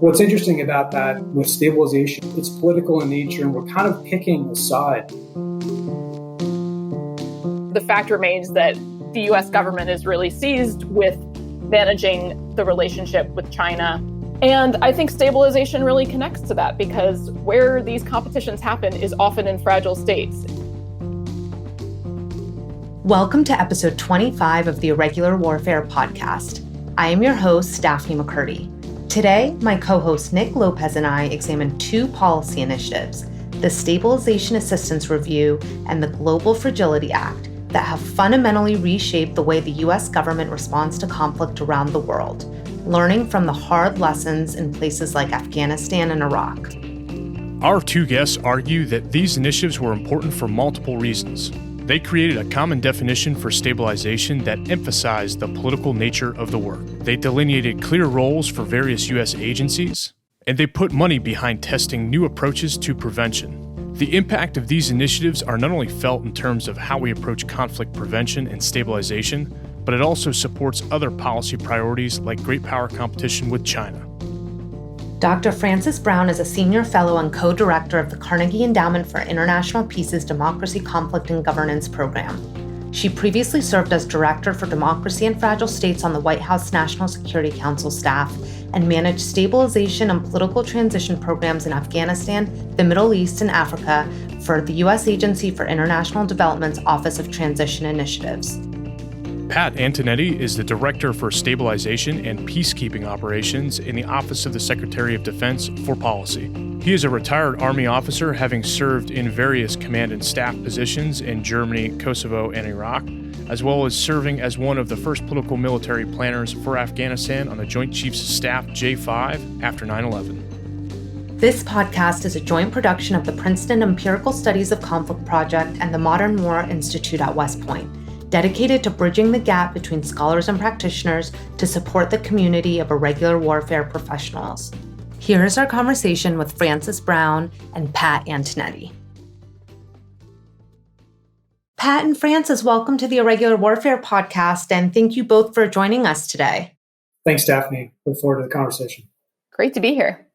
What's interesting about that with stabilization, it's political in nature, and we're kind of picking a side. The fact remains that the U.S. government is really seized with managing the relationship with China. And I think stabilization really connects to that, because where these competitions happen is often in fragile states. Welcome to episode 25 of the Irregular Warfare podcast. I am your host, Daphne McCurdy. Today, my co-host Nick Lopez and I examine two policy initiatives, the Stabilization Assistance Review and the Global Fragility Act, that have fundamentally reshaped the way the U.S. government responds to conflict around the world, learning from the hard lessons in places like Afghanistan and Iraq. Our two guests argue that these initiatives were important for multiple reasons. They created a common definition for stabilization that emphasized the political nature of the work. They delineated clear roles for various U.S. agencies, and they put money behind testing new approaches to prevention. The impact of these initiatives are not only felt in terms of how we approach conflict prevention and stabilization, but it also supports other policy priorities like great power competition with China. Dr. Frances Brown is a senior fellow and co-director of the Carnegie Endowment for International Peace's Democracy, Conflict, and Governance program. She previously served as Director for Democracy and Fragile States on the White House National Security Council staff and managed stabilization and political transition programs in Afghanistan, the Middle East, and Africa for the U.S. Agency for International Development's Office of Transition Initiatives. Pat Antonetti is the Director for Stabilization and Peacekeeping Operations in the Office of the Secretary of Defense for Policy. He is a retired Army officer, having served in various command and staff positions in Germany, Kosovo, and Iraq, as well as serving as one of the first political military planners for Afghanistan on the Joint Chiefs of Staff J5 after 9/11. This podcast is a joint production of the Princeton Empirical Studies of Conflict Project and the Modern War Institute at West Point, dedicated to bridging the gap between scholars and practitioners to support the community of irregular warfare professionals. Here is our conversation with Frances Brown and Pat Antonetti. Pat and Frances, welcome to the Irregular Warfare podcast, and thank you both for joining us today. Thanks, Daphne. Look forward to the conversation. Great to be here.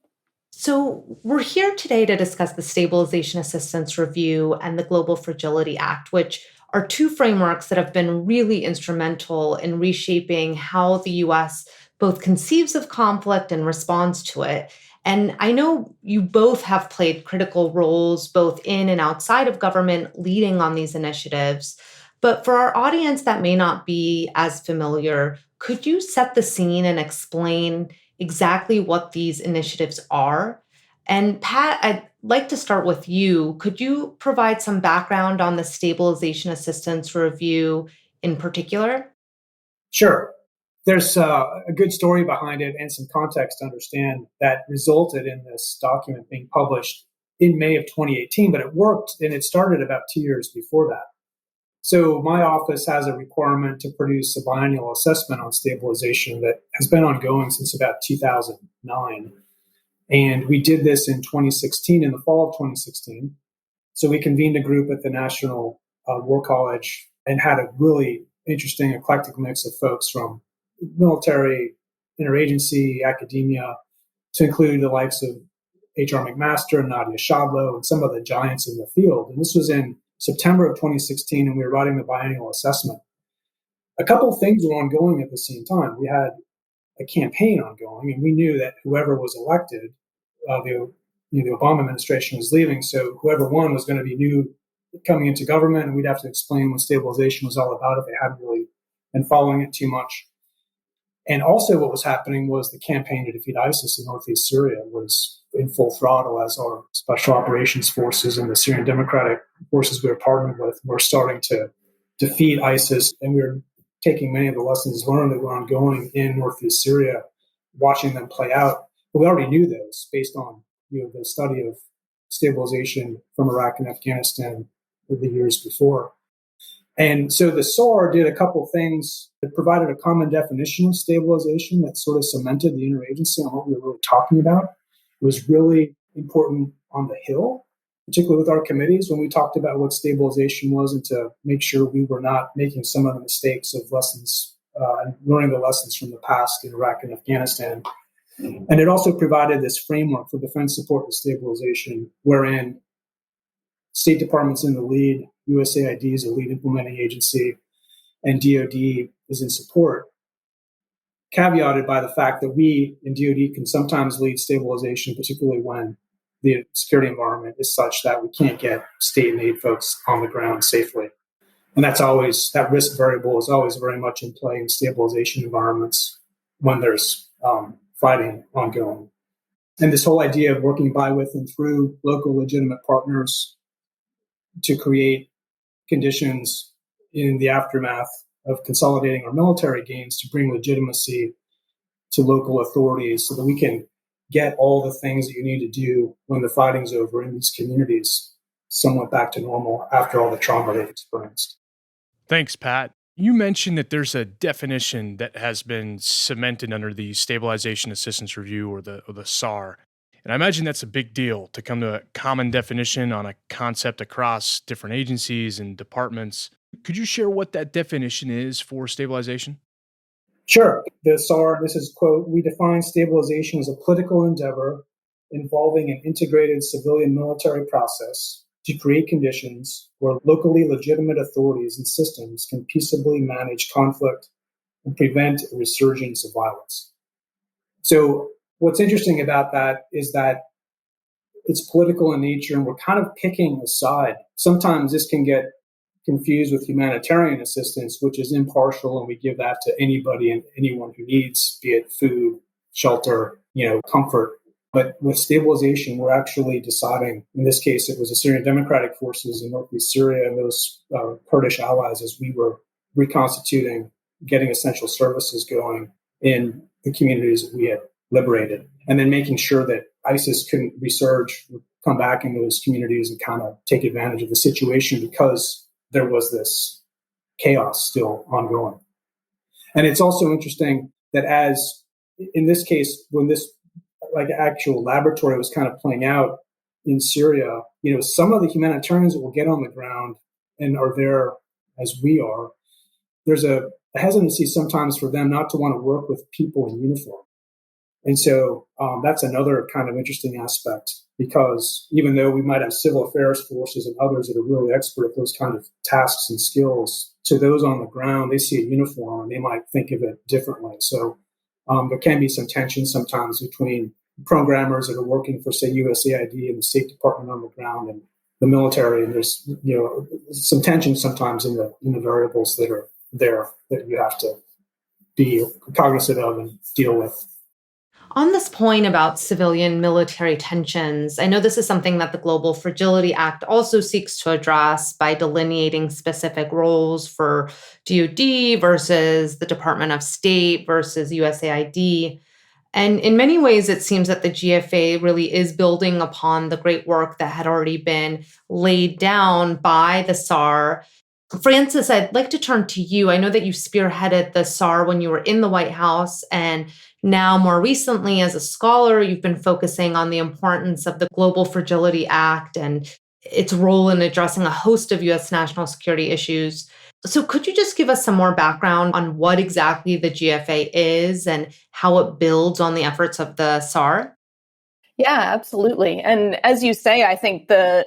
So we're here today to discuss the Stabilization Assistance Review and the Global Fragility Act, which are two frameworks that have been really instrumental in reshaping how the U.S. both conceives of conflict and responds to it. And I know you both have played critical roles both in and outside of government leading on these initiatives. But for our audience that may not be as familiar, could you set the scene and explain exactly what these initiatives are? And Pat, I'd like to start with you. Could you provide some background on the Stabilization Assistance Review in particular? Sure. There's a good story behind it and some context to understand that resulted in this document being published in May of 2018, but it worked and it started about 2 years before that. So my office has a requirement to produce a biennial assessment on stabilization that has been ongoing since about 2009. And we did this in 2016, in the fall of 2016. So we convened a group at the National War College and had a really interesting, eclectic mix of folks from military, interagency, academia, to include the likes of H.R. McMaster and Nadia Shadlow and some of the giants in the field. And this was in September of 2016, and we were writing the biennial assessment. A couple of things were ongoing at the same time. We had a campaign ongoing, and we knew that whoever was elected, the Obama administration was leaving, so whoever won was going to be new coming into government, and we'd have to explain what stabilization was all about if they hadn't really been following it too much. And also what was happening was the campaign to defeat ISIS in northeast Syria was in full throttle as our special operations forces and the Syrian Democratic forces we were partnered with were starting to defeat ISIS. And we were taking many of the lessons learned that were ongoing in northeast Syria, watching them play out. But we already knew those based on the study of stabilization from Iraq and Afghanistan the years before. And so the SAR did a couple things. It provided a common definition of stabilization that sort of cemented the interagency on what we were really talking about. It was really important on the Hill, particularly with our committees, when we talked about what stabilization was and to make sure we were not making some of the mistakes of lessons and learning the lessons from the past in Iraq and Afghanistan. And it also provided this framework for defense support and stabilization, wherein State Department's in the lead, USAID is a lead implementing agency, and DoD is in support, caveated by the fact that we in DoD can sometimes lead stabilization, particularly when the security environment is such that we can't get state and aid folks on the ground safely. And that risk variable is always very much in play in stabilization environments when there's fighting ongoing. And this whole idea of working by, with, and through local legitimate partners to create conditions in the aftermath of consolidating our military gains to bring legitimacy to local authorities so that we can get all the things that you need to do when the fighting's over in these communities somewhat back to normal after all the trauma they've experienced. Thanks, Pat. You mentioned that there's a definition that has been cemented under the Stabilization Assistance Review or the SAR. And I imagine that's a big deal to come to a common definition on a concept across different agencies and departments. Could you share what that definition is for stabilization? Sure. The SAR, this is, quote, "We define stabilization as a political endeavor involving an integrated civilian military process to create conditions where locally legitimate authorities and systems can peaceably manage conflict and prevent a resurgence of violence." So what's interesting about that is that it's political in nature, and we're kind of picking a side. Sometimes this can get confused with humanitarian assistance, which is impartial, and we give that to anybody and anyone who needs, be it food, shelter, comfort. But with stabilization, we're actually deciding, in this case, it was the Syrian Democratic Forces in northeast Syria and those Kurdish allies as we were reconstituting, getting essential services going in the communities that we had liberated, and then making sure that ISIS couldn't resurge, come back in those communities and kind of take advantage of the situation because there was this chaos still ongoing. And it's also interesting that as in this case, when this actual laboratory was kind of playing out in Syria, some of the humanitarians that will get on the ground and are there as we are, there's a hesitancy sometimes for them not to want to work with people in uniform. And so that's another kind of interesting aspect, because even though we might have civil affairs forces and others that are really expert at those kind of tasks and skills, to those on the ground, they see a uniform and they might think of it differently. So there can be some tension sometimes between programmers that are working for, say, USAID and the State Department on the ground and the military. And there's, some tension sometimes in the variables that are there that you have to be cognizant of and deal with. On this point about civilian-military tensions, I know this is something that the Global Fragility Act also seeks to address by delineating specific roles for DoD versus the Department of State versus USAID. And in many ways, it seems that the GFA really is building upon the great work that had already been laid down by the SAR. Francis, I'd like to turn to you. I know that you spearheaded the SAR when you were in the White House, and now more recently as a scholar, you've been focusing on the importance of the Global Fragility Act and its role in addressing a host of U.S. national security issues. So could you just give us some more background on what exactly the GFA is and how it builds on the efforts of the SAR? Yeah, absolutely. And as you say, I think the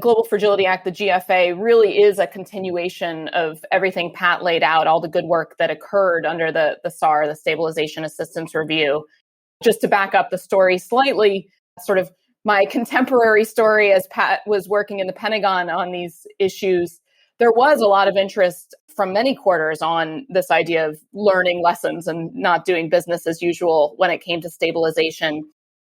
Global Fragility Act, the GFA, really is a continuation of everything Pat laid out, all the good work that occurred under the SAR, the Stabilization Assistance Review. Just to back up the story slightly, sort of my contemporary story as Pat was working in the Pentagon on these issues, there was a lot of interest from many quarters on this idea of learning lessons and not doing business as usual when it came to stabilization.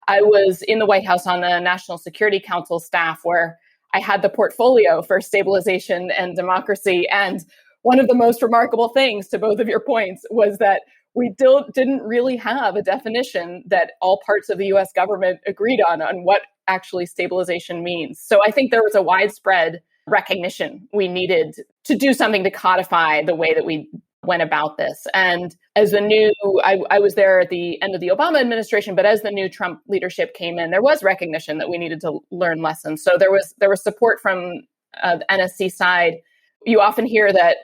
I was in the White House on the National Security Council staff where I had the portfolio for stabilization and democracy. And one of the most remarkable things, to both of your points, was that we didn't really have a definition that all parts of the US government agreed on what actually stabilization means. So I think there was a widespread recognition we needed to do something to codify the way that we went about this. And as I was there at the end of the Obama administration, but as the new Trump leadership came in, there was recognition that we needed to learn lessons. So there was support from the NSC side. You often hear that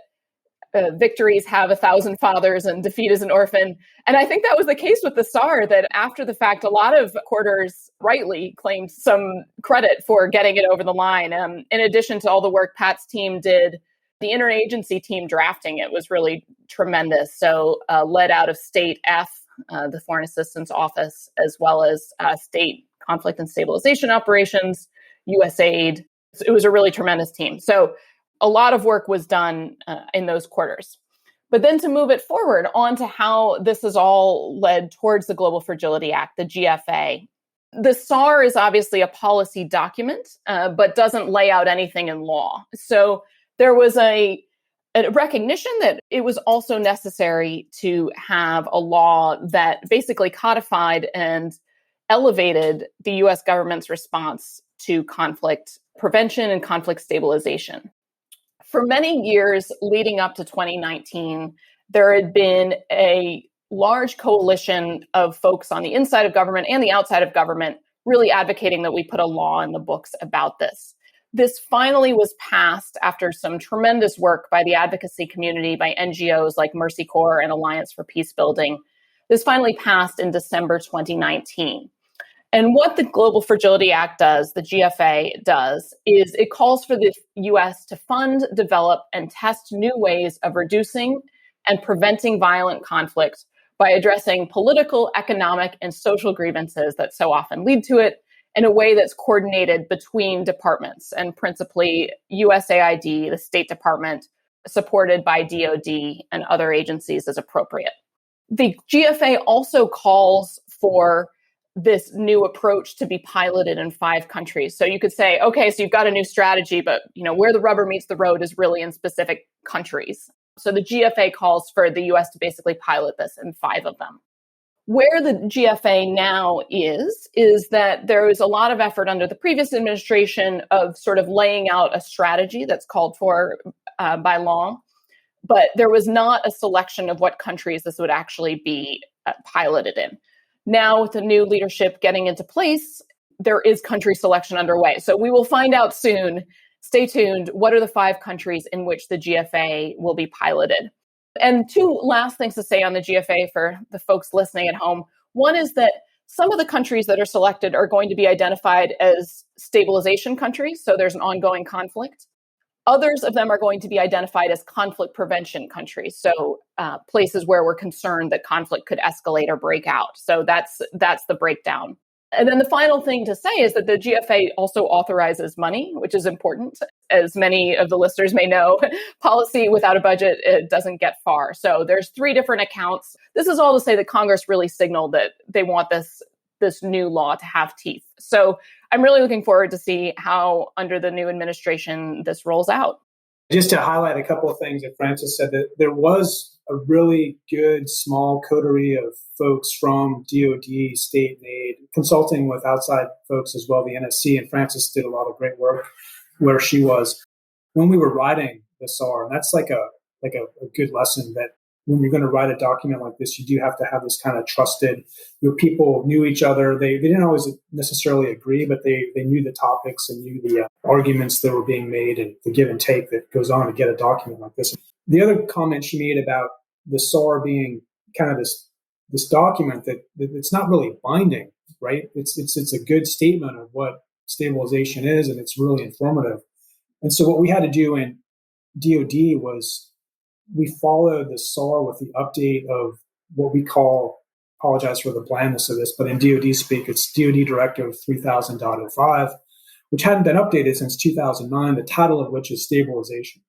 victories have 1,000 fathers and defeat is an orphan. And I think that was the case with the SAR, that after the fact, a lot of quarters rightly claimed some credit for getting it over the line. In addition to all the work Pat's team did, the interagency team drafting it was really tremendous. So led out of State F, the Foreign Assistance Office, as well as State Conflict and Stabilization Operations, USAID. It was a really tremendous team. So a lot of work was done in those quarters. But then to move it forward onto how this is all led towards the Global Fragility Act, the GFA. The SAR is obviously a policy document, but doesn't lay out anything in law. So there was a recognition that it was also necessary to have a law that basically codified and elevated the U.S. government's response to conflict prevention and conflict stabilization. For many years leading up to 2019, there had been a large coalition of folks on the inside of government and the outside of government really advocating that we put a law in the books about this. This finally was passed after some tremendous work by the advocacy community, by NGOs like Mercy Corps and Alliance for Peace Building. This finally passed in December 2019. And what the Global Fragility Act does, the GFA does, is it calls for the U.S. to fund, develop, and test new ways of reducing and preventing violent conflict by addressing political, economic, and social grievances that so often lead to it in a way that's coordinated between departments, and principally USAID, the State Department, supported by DoD and other agencies as appropriate. The GFA also calls for this new approach to be piloted in 5 countries. So you could say, okay, so you've got a new strategy, but where the rubber meets the road is really in specific countries. So the GFA calls for the US to basically pilot this in 5 of them. Where the GFA now is that there was a lot of effort under the previous administration of sort of laying out a strategy that's called for by law, but there was not a selection of what countries this would actually be piloted in. Now, with the new leadership getting into place, there is country selection underway. So we will find out soon. Stay tuned. What are the 5 countries in which the GFA will be piloted? And 2 last things to say on the GFA for the folks listening at home. One is that some of the countries that are selected are going to be identified as stabilization countries. So there's an ongoing conflict. Others of them are going to be identified as conflict prevention countries. So places where we're concerned that conflict could escalate or break out. So that's the breakdown. And then the final thing to say is that the GFA also authorizes money, which is important. As many of the listeners may know, policy without a budget, it doesn't get far. So there's 3 different accounts. This is all to say that Congress really signaled that they want this new law to have teeth. So I'm really looking forward to see how under the new administration this rolls out. Just to highlight a couple of things that Francis said, that there was a really good small coterie of folks from DoD, state and aid, consulting with outside folks as well, the NSC, and Francis did a lot of great work where she was when we were writing the SAR. And that's like a good lesson that when you're going to write a document like this, you do have to have this kind of trusted, people knew each other. They didn't always necessarily agree, but they knew the topics and knew the arguments that were being made and the give and take that goes on to get a document like this. The other comment she made about the SAR being kind of this document that it's not really binding, right? It's a good statement of what stabilization is, and it's really informative. And so what we had to do in DoD was we followed the SAR with the update of what we call, apologize for the blandness of this, but in DoD speak, it's DoD Directive 3000.05, which hadn't been updated since 2009, the title of which is Stabilization.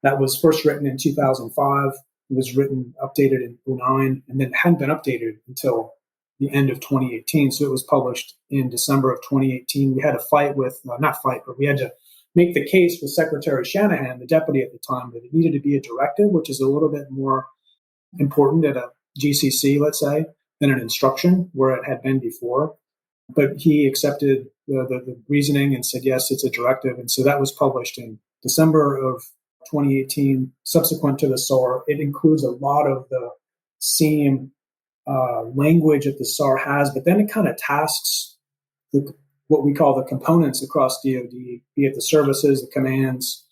That was first written in 2005. It was updated in 2009, and then hadn't been updated until the end of 2018. So it was published in December of 2018. We had to we had to make the case with Secretary Shanahan, the deputy at the time, that it needed to be a directive, which is a little bit more important at a GCC, let's say, than an instruction where it had been before. But he accepted the reasoning and said, yes, it's a directive. And so that was published in December of 2018. Subsequent to the SAR, it includes a lot of the same language that the SAR has, but then it kind of tasks what we call the components across DoD, be it the services, the commands,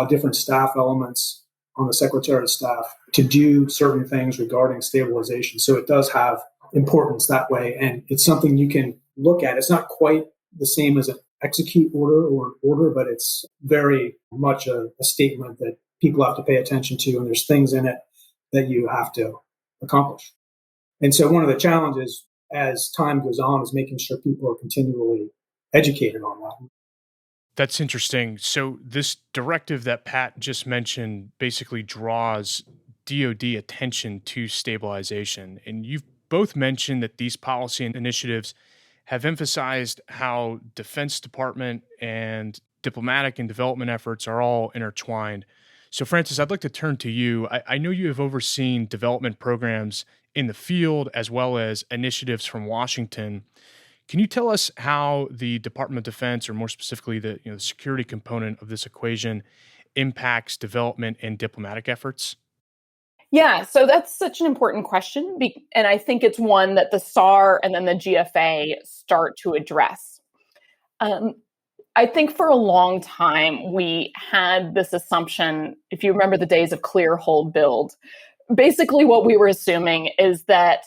different staff elements on the Secretary of Staff to do certain things regarding stabilization. So it does have importance that way. And it's something you can look at. It's not quite the same as an execute order or an order, but it's very much a statement that people have to pay attention to. And there's things in it that you have to accomplish. And so one of the challenges as time goes on is making sure people are continually educated on that. That's interesting. So this directive that Pat just mentioned basically draws DoD attention to stabilization. And you've both mentioned that these policy initiatives have emphasized how Defense Department and diplomatic and development efforts are all intertwined. So Francis, I'd like to turn to you. I know you have overseen development programs in the field as well as initiatives from Washington. Can you tell us how the Department of Defense, or more specifically the security component of this equation, impacts development and diplomatic efforts? Yeah, so that's such an important question. And I think it's one that the SAR and then the GFA start to address. I think for a long time, we had this assumption, if you remember the days of clear, hold, build, basically what we were assuming is that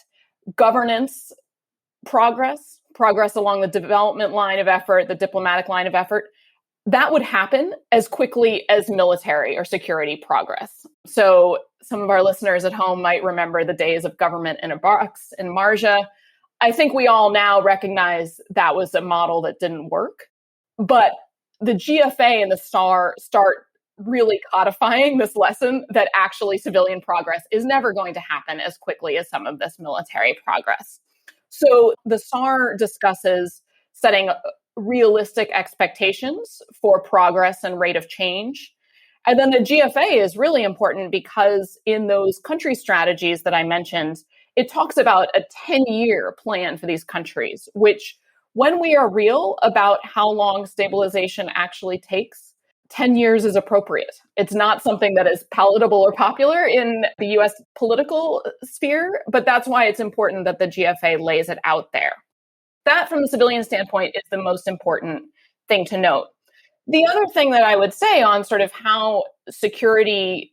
governance progress along the development line of effort, the diplomatic line of effort, that would happen as quickly as military or security progress. So some of our listeners at home might remember the days of government in a box in Marja. I think we all now recognize that was a model that didn't work. But the GFA and the SAR start really codifying this lesson that actually civilian progress is never going to happen as quickly as some of this military progress. So the SAR discusses setting realistic expectations for progress and rate of change. And then the GFA is really important because in those country strategies that I mentioned, it talks about a 10-year plan for these countries, which when we are real about how long stabilization actually takes, 10 years is appropriate. It's not something that is palatable or popular in the US political sphere, but that's why it's important that the GFA lays it out there. That, from the civilian standpoint, is the most important thing to note. The other thing that I would say on sort of how security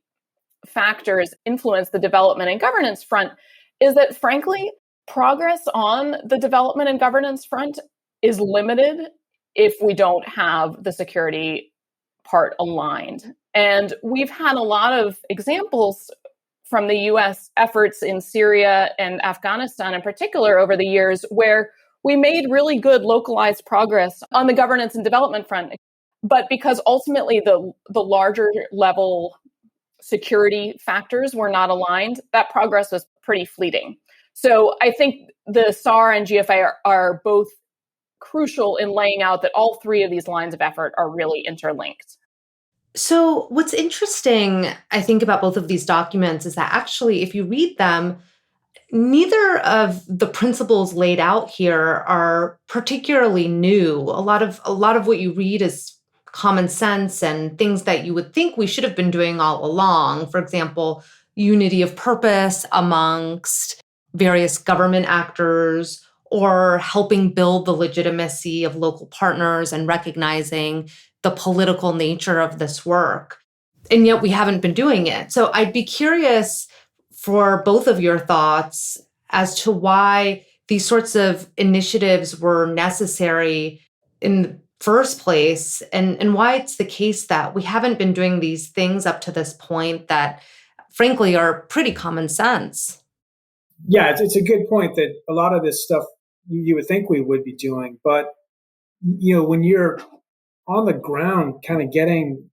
factors influence the development and governance front is that, frankly, progress on the development and governance front is limited if we don't have the security part aligned. And we've had a lot of examples from the US efforts in Syria and Afghanistan in particular over the years where we made really good localized progress on the governance and development front. But because ultimately the larger level security factors were not aligned, that progress was pretty fleeting. So I think the SAR and GFA are both crucial in laying out that all three of these lines of effort are really interlinked. So what's interesting, I think, about both of these documents is that actually, if you read them, neither of the principles laid out here are particularly new. A lot of what you read is common sense and things that you would think we should have been doing all along. For example, unity of purpose amongst various government actors, or helping build the legitimacy of local partners and recognizing the political nature of this work. And yet we haven't been doing it. So I'd be curious for both of your thoughts as to why these sorts of initiatives were necessary in the first place, and why it's the case that we haven't been doing these things up to this point that, frankly, are pretty common sense. Yeah, it's a good point that a lot of this stuff you would think we would be doing. But, when you're on the ground kind of getting,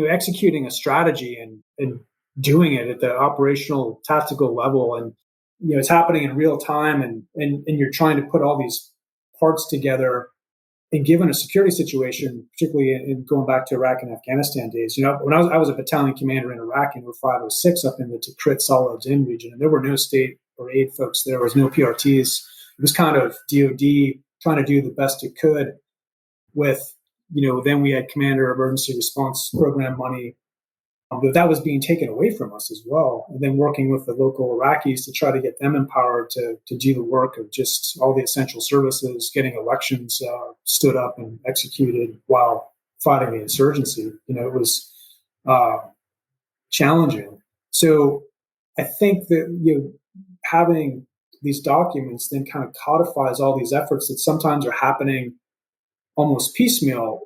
executing a strategy and doing it at the operational tactical level, and it's happening in real time, and you're trying to put all these parts together, and given a security situation, particularly in going back to Iraq and Afghanistan days, when I was a battalion commander in Iraq in 05-06 up in the Tikrit Salads in region, and there were no state or aid folks there was no PRTs. It was kind of DoD trying to do the best it could with, then we had Commander Emergency Response Program money. But that was being taken away from us as well. And then working with the local Iraqis to try to get them empowered to do the work of just all the essential services, getting elections stood up and executed while fighting the insurgency. It was challenging. So I think that having these documents then kind of codifies all these efforts that sometimes are happening almost piecemeal,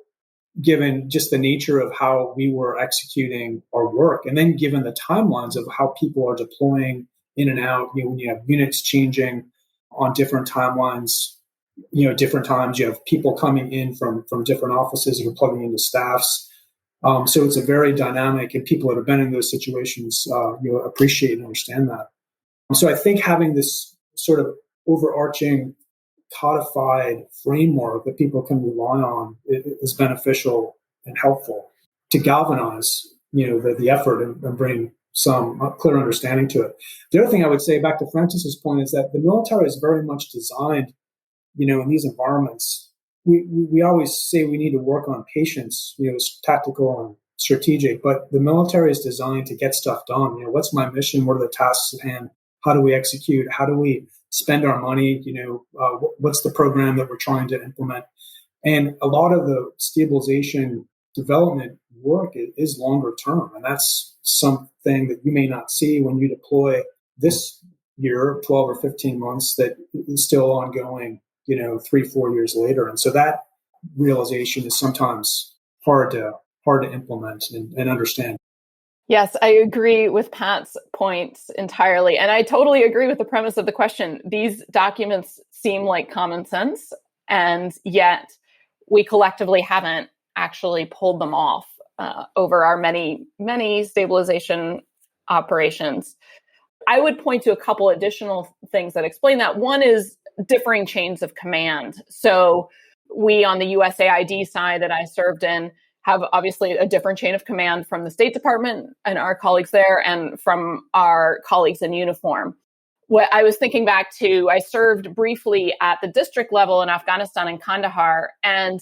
given just the nature of how we were executing our work, and then given the timelines of how people are deploying in and out. When you have units changing on different timelines, different times you have people coming in from different offices, you're plugging into staffs. So it's a very dynamic, and people that have been in those situations appreciate and understand that. So I think having this sort of overarching codified framework that people can rely on is beneficial and helpful to galvanize, the effort and bring some clear understanding to it. The other thing I would say, back to Francis's point, is that the military is very much designed, in these environments. We always say we need to work on patience, tactical and strategic, but the military is designed to get stuff done. What's my mission? What are the tasks at hand? How do we execute? How do we spend our money? What's the program that we're trying to implement? And a lot of the stabilization development work is longer term. And that's something that you may not see when you deploy this year, 12 or 15 months, that is still ongoing, 3-4 years later. And so that realization is sometimes hard to implement and understand. Yes, I agree with Pat's points entirely. And I totally agree with the premise of the question. These documents seem like common sense, and yet we collectively haven't actually pulled them off over our many, many stabilization operations. I would point to a couple additional things that explain that. One is differing chains of command. So we, on the USAID side that I served in, have obviously a different chain of command from the State Department and our colleagues there, and from our colleagues in uniform. What I was thinking back to, I served briefly at the district level in Afghanistan and Kandahar, and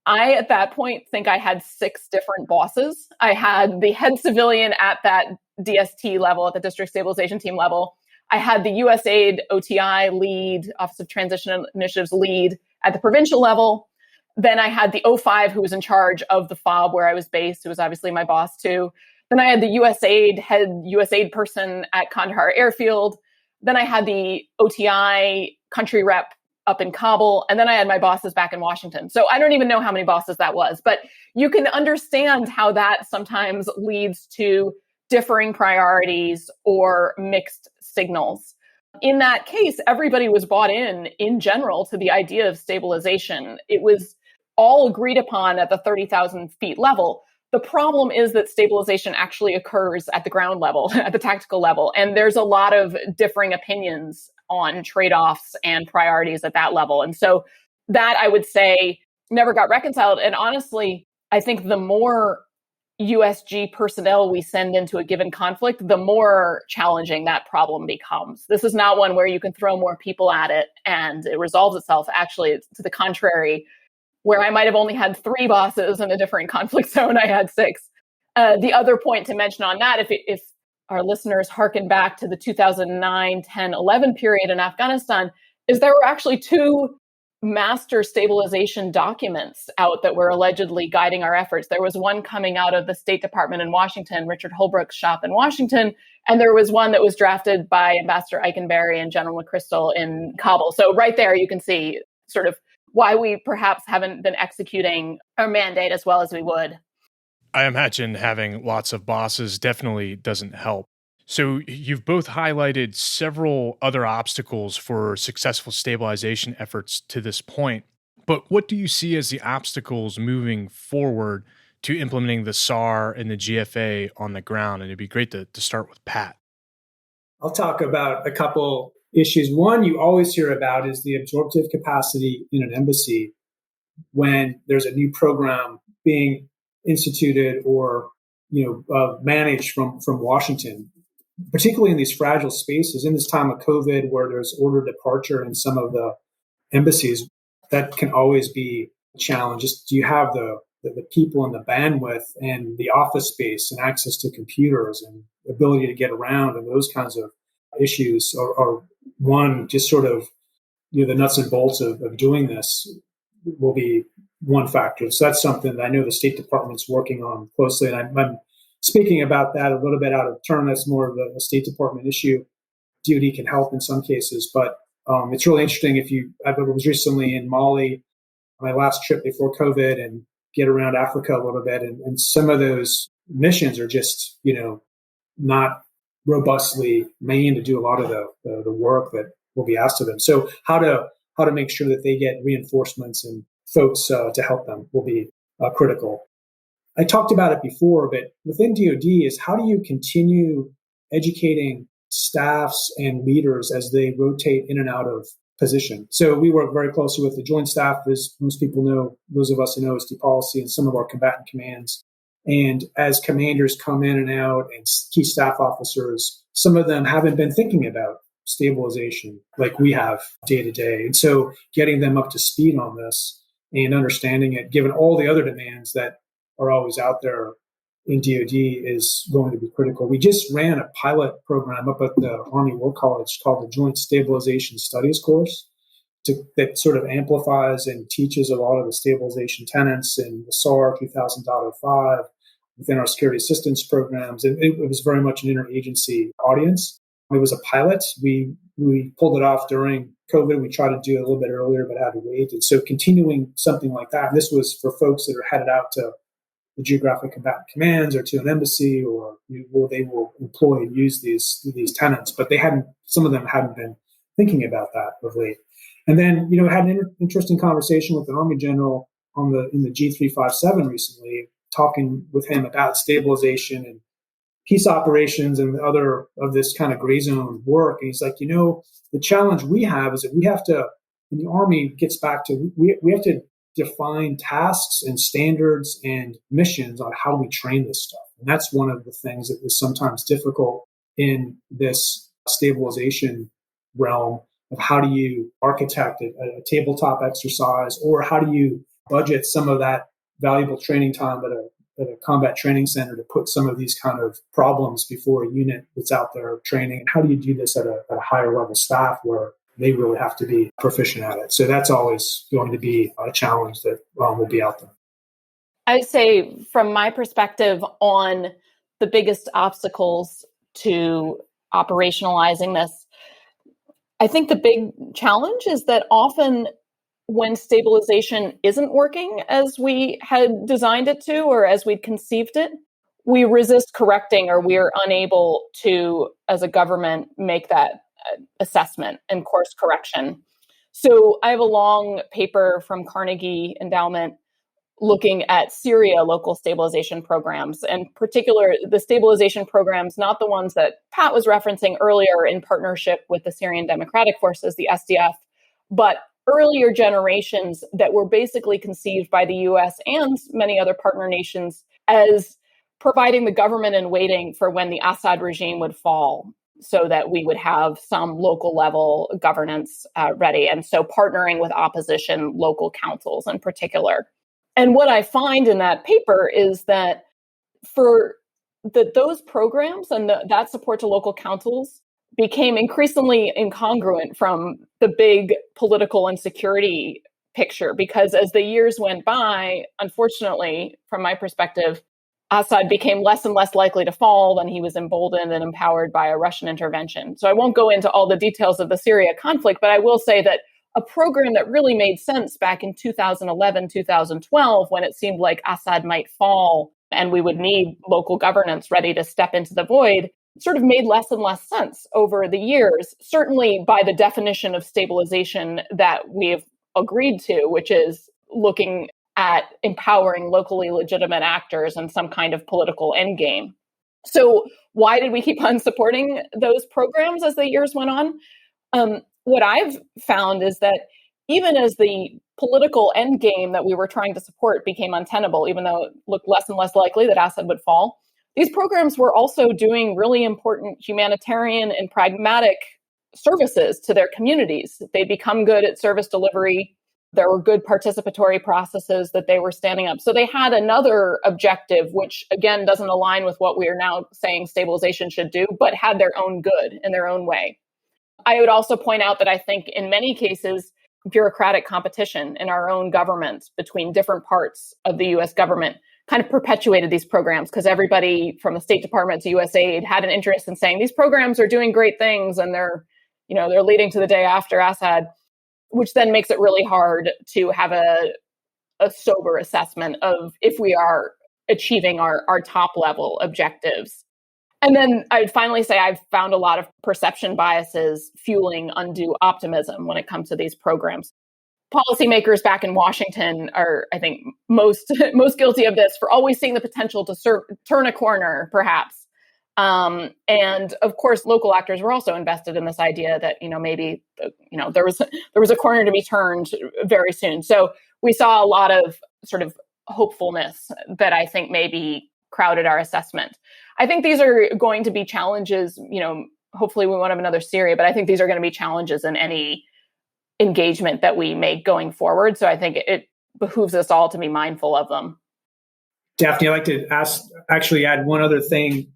I, at that point, think I had 6 different bosses. I had the head civilian at that DST level, at the District Stabilization Team level. I had the USAID OTI lead, Office of Transition Initiatives lead at the provincial level. Then I had the O5 who was in charge of the FOB where I was based, who was obviously my boss too. Then I had the head USAID person at Kandahar Airfield. Then I had the OTI country rep up in Kabul. And then I had my bosses back in Washington. So I don't even know how many bosses that was, but you can understand how that sometimes leads to differing priorities or mixed signals. In that case, everybody was bought in general, to the idea of stabilization. It was all agreed upon at the 30,000 feet level. The problem is that stabilization actually occurs at the ground level, at the tactical level. And there's a lot of differing opinions on trade-offs and priorities at that level. And so that, I would say, never got reconciled. And honestly, I think the more USG personnel we send into a given conflict, the more challenging that problem becomes. This is not one where you can throw more people at it and it resolves itself. Actually, it's to the contrary. Where I might have only had 3 bosses in a different conflict zone, I had 6. The other point to mention on that, if our listeners harken back to the 2009, 10, 11 period in Afghanistan, is there were actually 2 master stabilization documents out that were allegedly guiding our efforts. There was one coming out of the State Department in Washington, Richard Holbrooke's shop in Washington, and there was one that was drafted by Ambassador Eikenberry and General McChrystal in Kabul. So right there, you can see sort of why we perhaps haven't been executing our mandate as well as we would. I imagine having lots of bosses definitely doesn't help. So you've both highlighted several other obstacles for successful stabilization efforts to this point, but what do you see as the obstacles moving forward to implementing the SAR and the GFA on the ground? And it'd be great to start with Pat. I'll talk about a couple issues. One you always hear about is the absorptive capacity in an embassy when there's a new program being instituted or managed from Washington, particularly in these fragile spaces. In this time of COVID, where there's order departure in some of the embassies, that can always be a challenge. Just do you have the people and the bandwidth and the office space and access to computers and ability to get around, and those kinds of issues are one, just sort of the nuts and bolts of doing this will be one factor. So that's something that I know the State Department's working on closely, and I'm speaking about that a little bit out of turn, that's more of a State Department issue. DoD can help in some cases, but it's really interesting. I was recently in Mali, my last trip before COVID, and get around Africa a little bit, and some of those missions are just, not robustly manned to do a lot of the work that will be asked of them. So how to make sure that they get reinforcements and folks to help them will be critical. I talked about it before, but within DoD is how do you continue educating staffs and leaders as they rotate in and out of position. So we work very closely with the Joint Staff, as most people know, those of us in OSD policy, and some of our combatant commands. And as commanders come in and out, and key staff officers, some of them haven't been thinking about stabilization like we have day to day. And so getting them up to speed on this and understanding it, given all the other demands that are always out there in DoD, is going to be critical. We just ran a pilot program up at the Army War College called the Joint Stabilization Studies course that sort of amplifies and teaches a lot of the stabilization tenets in the SAR 2000.05 within our security assistance programs. And it was very much an interagency audience. It was a pilot. We pulled it off during COVID. We tried to do it a little bit earlier, but had to wait. And so continuing something like that, and this was for folks that are headed out to the geographic combatant commands or to an embassy, or where they will employ and use these tenets, but some of them hadn't been thinking about that of late. And then, had an interesting conversation with an Army general in the G357 recently, talking with him about stabilization and peace operations and other of this kind of gray zone work. And he's like, the challenge we have is that we have to, and the Army gets back to, we have to define tasks and standards and missions on how we train this stuff. And that's one of the things that is sometimes difficult in this stabilization realm of how do you architect a tabletop exercise, or how do you budget some of that valuable training time at a combat training center to put some of these kind of problems before a unit that's out there training. And how do you do this at a higher level staff where they really have to be proficient at it? So that's always going to be a challenge that will be out there. I'd say from my perspective on the biggest obstacles to operationalizing this, I think the big challenge is that often when stabilization isn't working as we had designed it to, or as we'd conceived it, we resist correcting, or we are unable to, as a government, make that assessment and course correction. So I have a long paper from Carnegie Endowment looking at Syria local stabilization programs, and particular the stabilization programs, not the ones that Pat was referencing earlier in partnership with the Syrian Democratic Forces, the SDF, but earlier generations that were basically conceived by the US and many other partner nations as providing the government in waiting for when the Assad regime would fall, so that we would have some local level governance ready. And so partnering with opposition local councils in particular. And what I find in that paper is that for those programs and that support to local councils became increasingly incongruent from the big political and security picture, because as the years went by, unfortunately, from my perspective, Assad became less and less likely to fall when he was emboldened and empowered by a Russian intervention. So I won't go into all the details of the Syria conflict, but I will say that a program that really made sense back in 2011, 2012, when it seemed like Assad might fall and we would need local governance ready to step into the void, sort of made less and less sense over the years, certainly by the definition of stabilization that we've agreed to, which is looking at empowering locally legitimate actors and some kind of political endgame. So why did we keep on supporting those programs as the years went on? What I've found is that even as the political endgame that we were trying to support became untenable, even though it looked less and less likely that Assad would fall, these programs were also doing really important humanitarian and pragmatic services to their communities. They'd become good at service delivery. There were good participatory processes that they were standing up. So they had another objective, which again doesn't align with what we are now saying stabilization should do, but had their own good in their own way. I would also point out that I think in many cases, bureaucratic competition in our own government between different parts of the US government kind of perpetuated these programs because everybody from the State Department to USAID had an interest in saying these programs are doing great things and they're leading to the day after Assad, which then makes it really hard to have a sober assessment of if we are achieving our top level objectives. And then I'd finally say I've found a lot of perception biases fueling undue optimism when it comes to these programs. Policymakers back in Washington are, I think, most guilty of this for always seeing the potential to turn a corner, perhaps. And of course, local actors were also invested in this idea that maybe there was a corner to be turned very soon. So we saw a lot of sort of hopefulness that I think maybe crowded our assessment. I think these are going to be challenges. Hopefully we won't have another Syria, but I think these are going to be challenges in any engagement that we make going forward. So I think it behooves us all to be mindful of them. Daphne, I'd like to add one other thing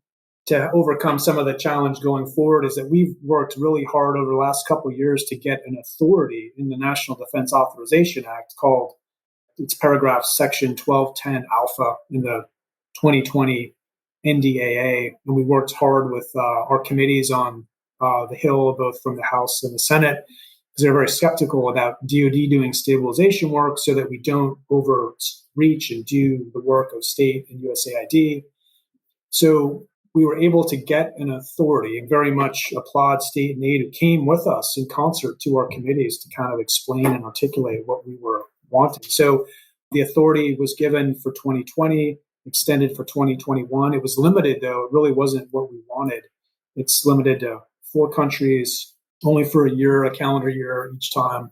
to overcome some of the challenge going forward is that we've worked really hard over the last couple of years to get an authority in the National Defense Authorization Act called, it's paragraph section 1210 alpha in the 2020 NDAA. And we worked hard with our committees on the Hill, both from the House and the Senate, because they're very skeptical about DoD doing stabilization work so that we don't overreach and do the work of state and USAID. So we were able to get an authority and very much applaud state and aid who came with us in concert to our committees to kind of explain and articulate what we were wanting. So the authority was given for 2020, extended for 2021. It was limited, though. It really wasn't what we wanted. It's limited to 4 countries, only for a year, a calendar year each time.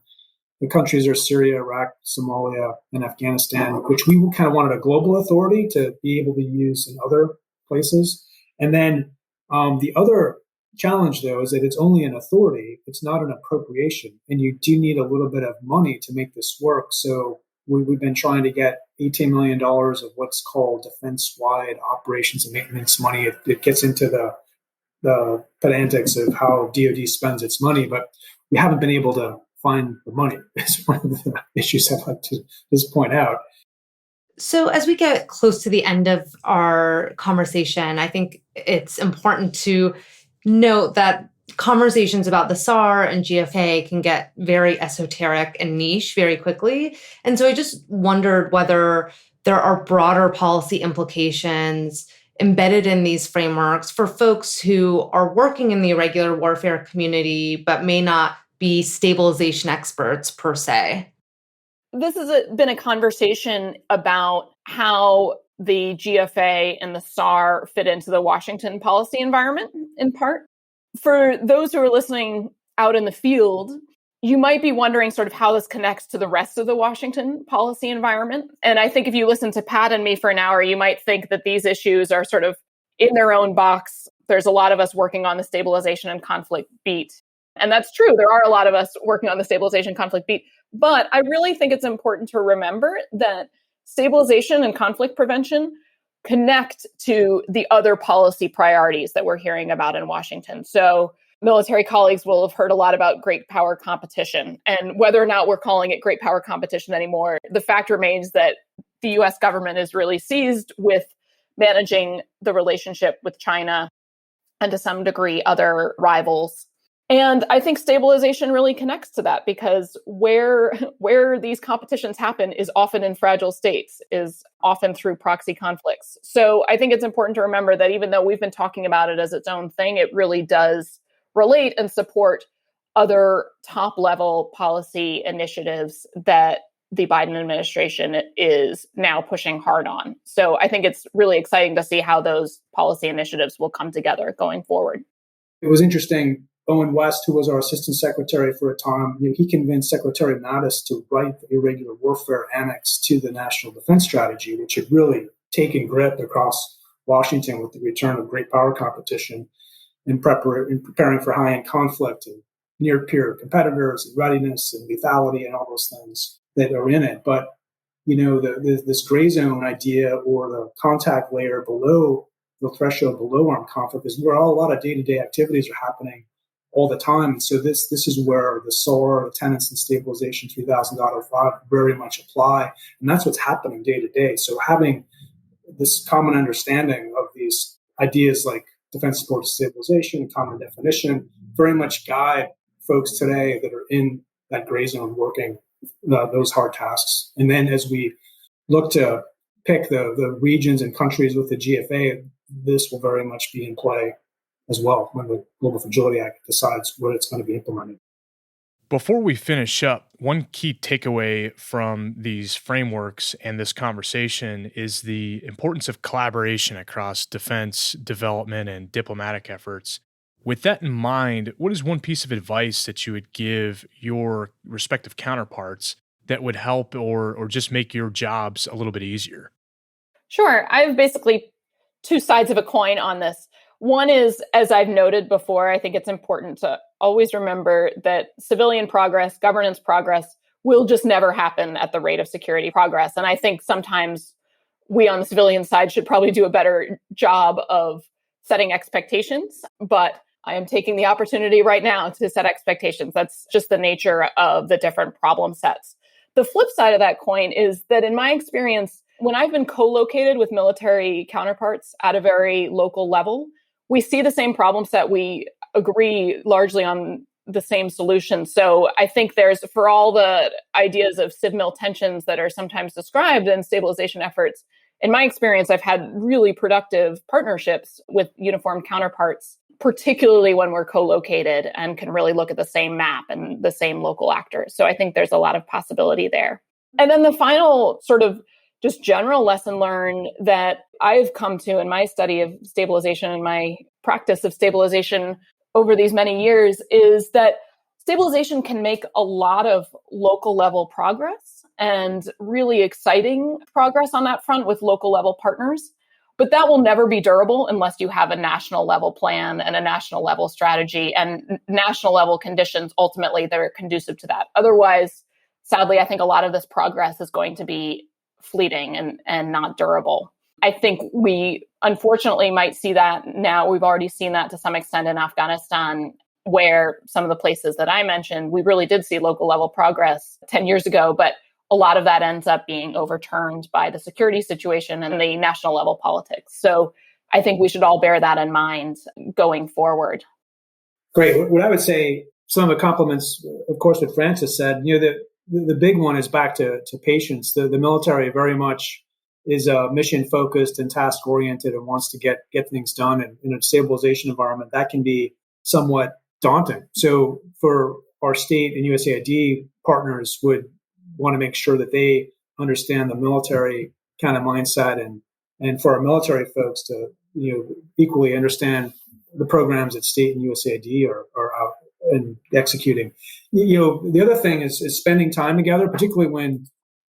The countries are Syria, Iraq, Somalia, and Afghanistan, which we kind of wanted a global authority to be able to use in other places. And then the other challenge, though, is that it's only an authority. It's not an appropriation. And you do need a little bit of money to make this work. So we've been trying to get $18 million of what's called defense-wide operations and maintenance money. It gets into the pedantics of how DoD spends its money, but we haven't been able to find the money. It's one of the issues I'd like to just point out. So as we get close to the end of our conversation, I think it's important to note that conversations about the SAR and GFA can get very esoteric and niche very quickly. And so I just wondered whether there are broader policy implications embedded in these frameworks for folks who are working in the irregular warfare community, but may not be stabilization experts per se. This has been a conversation about how the GFA and the SAR fit into the Washington policy environment, in part. For those who are listening out in the field, you might be wondering sort of how this connects to the rest of the Washington policy environment. And I think if you listen to Pat and me for an hour, you might think that these issues are sort of in their own box. There's a lot of us working on the stabilization and conflict beat. And that's true. There are a lot of us working on the stabilization conflict beat. But I really think it's important to remember that stabilization and conflict prevention connect to the other policy priorities that we're hearing about in Washington. So military colleagues will have heard a lot about great power competition. And whether or not we're calling it great power competition anymore, the fact remains that the US government is really seized with managing the relationship with China and to some degree other rivals. And I think stabilization really connects to that because where these competitions happen is often in fragile states, is often through proxy conflicts. So I think it's important to remember that even though we've been talking about it as its own thing, it really does relate and support other top-level policy initiatives that the Biden administration is now pushing hard on. So I think it's really exciting to see how those policy initiatives will come together going forward. It was interesting. Owen West, who was our assistant secretary for a time, he convinced Secretary Mattis to write the Irregular Warfare Annex to the National Defense Strategy, which had really taken grip across Washington with the return of great power competition in preparing for high-end conflict and near-peer competitors and readiness and lethality and all those things that are in it. But, this gray zone idea or the contact layer below the threshold below armed conflict is where a lot of day-to-day activities are happening all the time. And so this is where the SAR, the Tenets and Stabilization 3000.05 very much apply. And that's what's happening day to day. So having this common understanding of these ideas like defense support stabilization, common definition, very much guide folks today that are in that gray zone working those hard tasks. And then as we look to pick the regions and countries with the GFA, this will very much be in play as well when the Global Fragility Act decides where it's going to be implemented. Before we finish up, one key takeaway from these frameworks and this conversation is the importance of collaboration across defense, development, and diplomatic efforts. With that in mind, what is one piece of advice that you would give your respective counterparts that would help or just make your jobs a little bit easier? Sure. I have basically two sides of a coin on this. One is, as I've noted before, I think it's important to always remember that civilian progress, governance progress will just never happen at the rate of security progress. And I think sometimes we on the civilian side should probably do a better job of setting expectations. But I am taking the opportunity right now to set expectations. That's just the nature of the different problem sets. The flip side of that coin is that in my experience, when I've been co-located with military counterparts at a very local level, we see the same problem set. We agree largely on the same solution. So I think there's, for all the ideas of civ-mil tensions that are sometimes described in stabilization efforts, in my experience, I've had really productive partnerships with uniformed counterparts, particularly when we're co-located and can really look at the same map and the same local actors. So I think there's a lot of possibility there. And then the final sort of just general lesson learned that I've come to in my study of stabilization and my practice of stabilization over these many years is that stabilization can make a lot of local level progress and really exciting progress on that front with local level partners. But that will never be durable unless you have a national level plan and a national level strategy and national level conditions ultimately that are conducive to that. Otherwise, sadly, I think a lot of this progress is going to be fleeting and not durable. I think we unfortunately might see that now. We've already seen that to some extent in Afghanistan, where some of the places that I mentioned, we really did see local level progress 10 years ago, but a lot of that ends up being overturned by the security situation and the national level politics. So I think we should all bear that in mind going forward. Great. What I would say, some of the compliments, of course, what Francis said, the big one is back to patience. The military very much is mission focused and task oriented and wants to get things done. And in a stabilization environment, that can be somewhat daunting. So for our state and USAID partners would want to make sure that they understand the military kind of mindset and for our military folks to equally understand the programs that state and USAID are out and executing. The other thing is spending time together, particularly when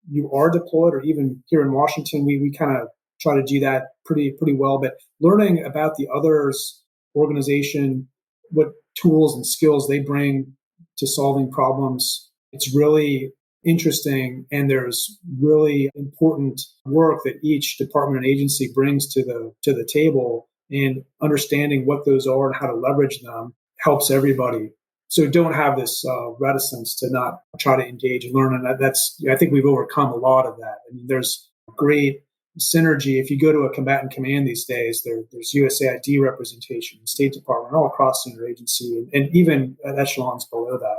you are deployed, or even here in Washington, we kind of try to do that pretty well. But learning about the other's organization, what tools and skills they bring to solving problems, it's really interesting. And there's really important work that each department and agency brings to the table, and understanding what those are and how to leverage them helps everybody. So don't have this reticence to not try to engage and learn. And that's, I think we've overcome a lot of that. I mean, there's great synergy. If you go to a combatant command these days, there's USAID representation, State Department, all across the interagency, and even at echelons below that.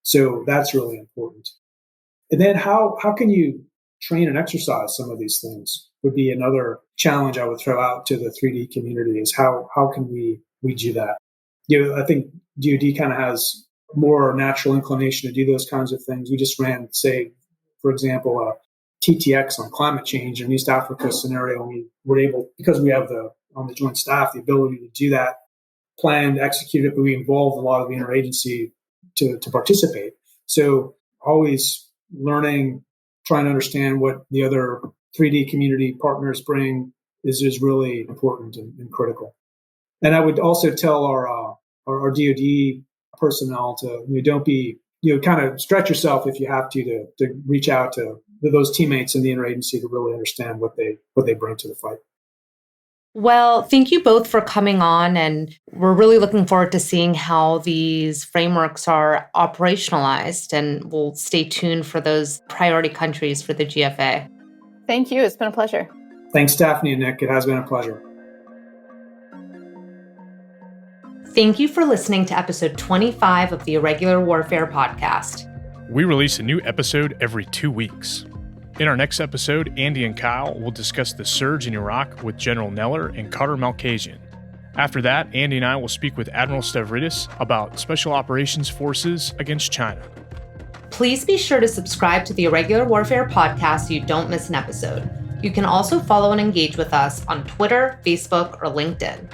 So that's really important. And then how can you train and exercise some of these things would be another challenge I would throw out to the 3D community, is how can we do that? I think DoD kind of has more natural inclination to do those kinds of things. We just ran, say, for example, a TTX on climate change in East Africa scenario. And we were able, because we have on the joint staff, the ability to do that, plan, execute it, but we involved a lot of the interagency to participate. So always learning, trying to understand what the other 3D community partners bring is really important and critical. And I would also tell our DoD personnel to don't be kind of stretch yourself if you have to reach out to those teammates in the interagency to really understand what they bring to the fight. Well, thank you both for coming on, and we're really looking forward to seeing how these frameworks are operationalized, and we'll stay tuned for those priority countries for the GFA. Thank you. It's been a pleasure. Thanks, Daphne and Nick. It has been a pleasure. Thank you for listening to episode 25 of the Irregular Warfare podcast. We release a new episode every 2 weeks. In our next episode, Andy and Kyle will discuss the surge in Iraq with General Neller and Carter Malkasian. After that, Andy and I will speak with Admiral Stavridis about Special Operations Forces against China. Please be sure to subscribe to the Irregular Warfare podcast so you don't miss an episode. You can also follow and engage with us on Twitter, Facebook, or LinkedIn.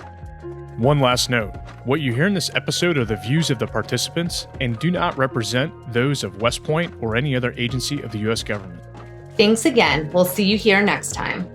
One last note, what you hear in this episode are the views of the participants and do not represent those of West Point or any other agency of the U.S. government. Thanks again. We'll see you here next time.